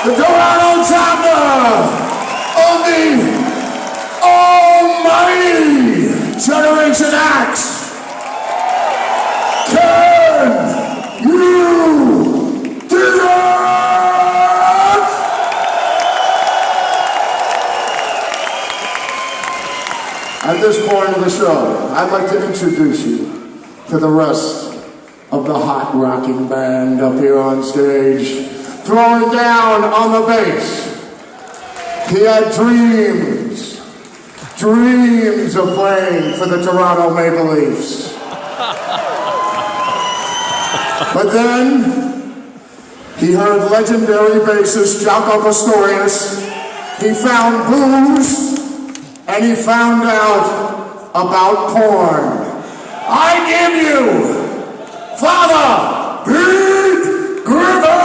The Toronto chapter of the almighty Generation X. Can you do that? At this point of the show, I'd like to introduce you to the rest of the hot rocking band up here on stage. Throwing down on the bass. He had dreams of playing for the Toronto Maple Leafs. But then, he heard legendary bassist Jaco Pastorius. He found booze, and he found out about porn. I give you Father Pete Griffin!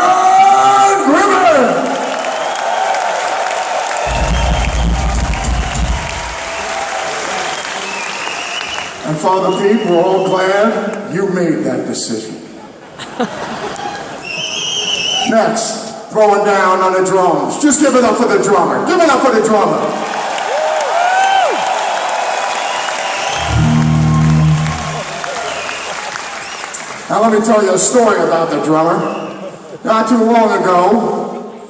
And Father Pete, we're all glad you made that decision. Next, throwing down on the drums. Just give it up for the drummer. Give it up for the drummer. Now let me tell you a story about the drummer. Not too long ago,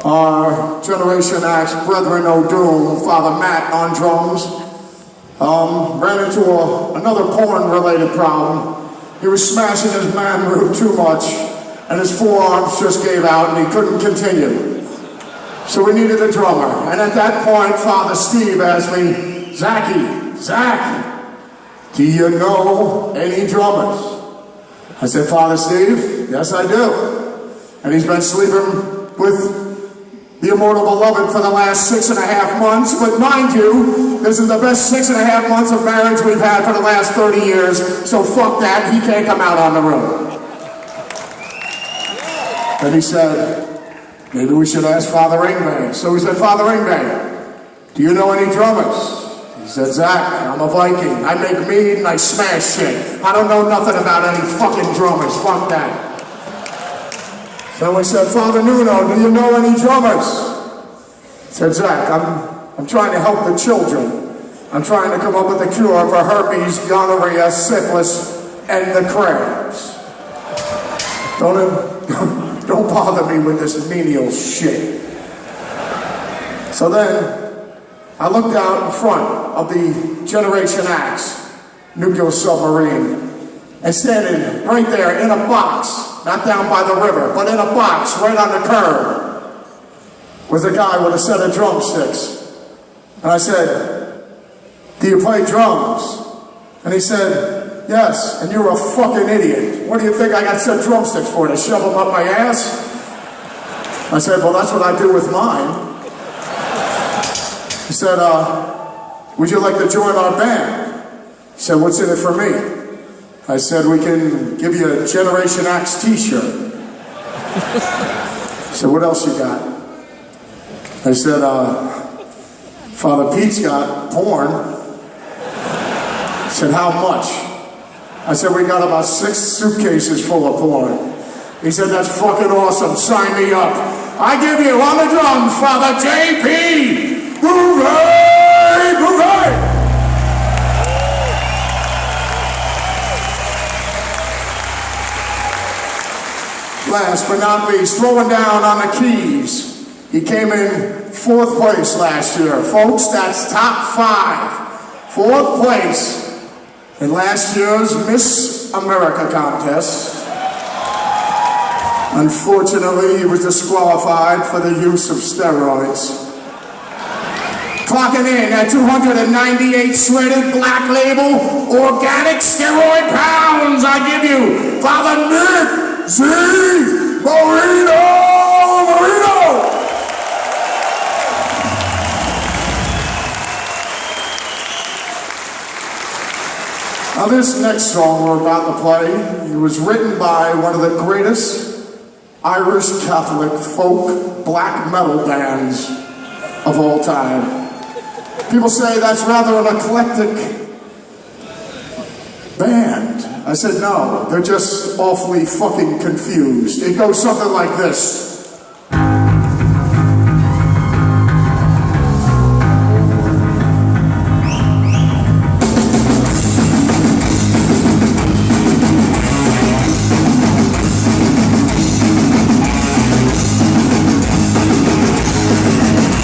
our Generation X Brethren O'Doom, Father Matt on drums, ran into another porn-related problem. He was smashing his man root too much, and his forearms just gave out, and he couldn't continue. So we needed a drummer. And at that point, Father Steve asked me, Zakk, do you know any drummers? I said, Father Steve, yes I do. And he's been sleeping with the immortal beloved for the last 6.5 months, but mind you, this is the best 6.5 months of marriage we've had for the last 30 years, so fuck that, he can't come out on the road. Then he said, maybe we should ask Father Ingve. So we said, Father Ingve, do you know any drummers? He said, Zakk, I'm a Viking, I make mead and I smash shit. I don't know nothing about any fucking drummers, fuck that. So we said, Father Nuno, do you know any drummers? He said, Zakk, I'm trying to help the children. I'm trying to come up with a cure for herpes, gonorrhea, syphilis, and the crabs. Don't bother me with this menial shit. So then, I looked out in front of the Generation X nuclear submarine, and standing right there in a box, not down by the river, but in a box right on the curb, was a guy with a set of drumsticks. And I said, do you play drums? And he said, yes, and you're a fucking idiot. What do you think I got set drumsticks for, to shove them up my ass? I said, well, that's what I do with mine. He said, would you like to join our band? He said, what's in it for me? I said, we can give you a Generation X t-shirt. He said, what else you got? I said, Father Pete's got porn. He said, how much? I said, we got about 6 suitcases full of porn. He said, that's fucking awesome, sign me up. I give you on the drums, Father J.P. Bouvet! Bouvet! Last but not least, throwing down on the keys. He came in 4th place last year. Folks, that's top 5. 4th place in last year's Miss America contest. Unfortunately, he was disqualified for the use of steroids. Clocking in at 298 shredded black label organic steroid pounds, I give you Father Nick Z. Marino! Now this next song we're about to play, it was written by one of the greatest Irish Catholic folk black metal bands of all time. People say that's rather an eclectic band. I said no, they're just awfully fucking confused. It goes something like this.